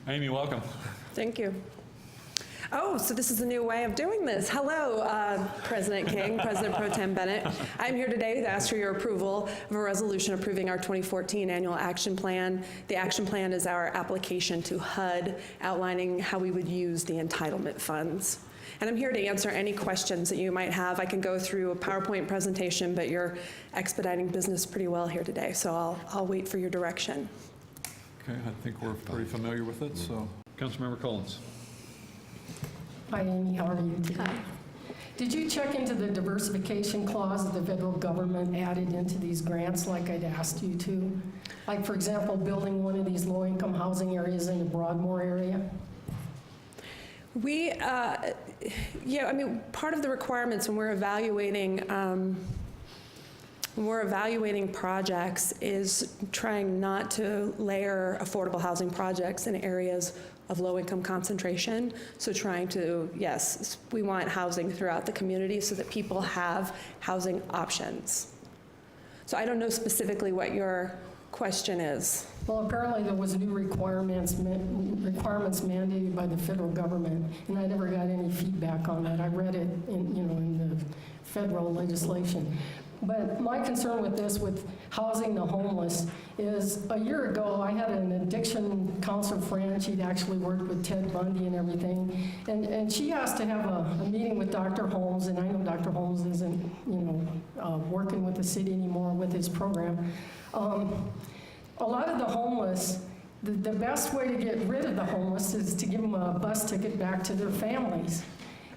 Amy, welcome. Thank you. Oh, so this is a new way of doing this. Hello, President King, President Pro Tem Bennett. I'm here today to ask for your approval of a resolution approving our 2014 annual action plan. The action plan is our application to HUD outlining how we would use the entitlement funds. And I'm here to answer any questions that you might have. I can go through a PowerPoint presentation, but you're expediting business pretty well here today, so I'll wait for your direction. Okay, I think we're pretty familiar with it, so. Councilmember Collins. Hi, Amy. How are you today? Hi. Did you check into the diversification clause that the federal government added into these grants like I'd asked you to? Like, for example, building one of these low-income housing areas in the Broadmoor area? We, yeah, I mean, part of the requirements when we're evaluating projects is trying not to layer affordable housing projects in areas of low-income concentration. So trying to, yes, we want housing throughout the community so that people have housing options. So I don't know specifically what your question is. Well, apparently there was new requirements mandated by the federal government, and I never got any feedback on that. I read it in the federal legislation. But my concern with this, with housing the homeless, is a year ago I had an addiction counselor friend. She'd actually worked with Ted Bundy and everything, and she asked to have a meeting with Dr. Holmes, and I know Dr. Holmes isn't working with the city anymore with his program. A lot of the homeless, the best way to get rid of the homeless is to give them a bus ticket back to their families.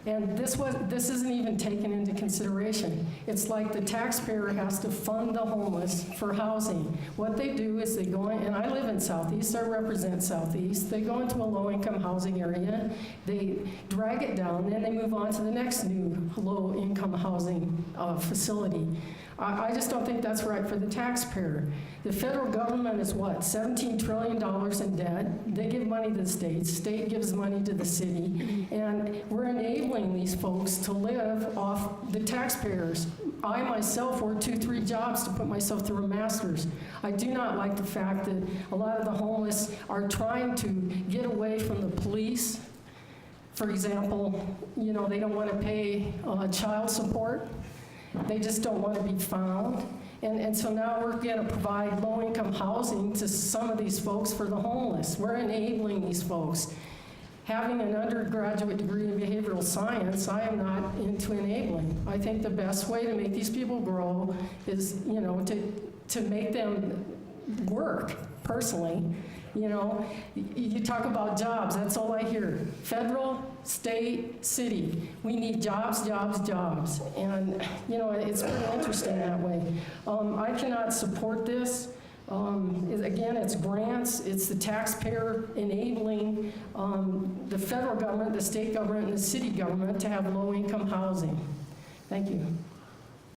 And this isn't even taken into consideration. It's like the taxpayer has to fund the homeless for housing. What they do is they go in, and I live in Southeast, I represent Southeast, they go into a low-income housing area, they drag it down, then they move on to the next new low-income housing facility. I just don't think that's right for the taxpayer. The federal government is what, $17 trillion in debt. They give money to the state gives money to the city, and we're enabling these folks to live off the taxpayers. I myself worked 2-3 jobs to put myself through a master's. I do not like the fact that a lot of the homeless are trying to get away from the police. For example, they don't want to pay child support. They just don't want to be found. And so now we're going to provide low-income housing to some of these folks for the homeless. We're enabling these folks. Having an undergraduate degree in behavioral science, I am not into enabling. I think the best way to make these people grow is, to make them work personally. You talk about jobs, that's all I hear. Federal, state, city. We need jobs, jobs, jobs. And, it's pretty interesting that way. I cannot support this. Again, it's grants, it's the taxpayer enabling the federal government, the state government, and the city government to have low-income housing. Thank you.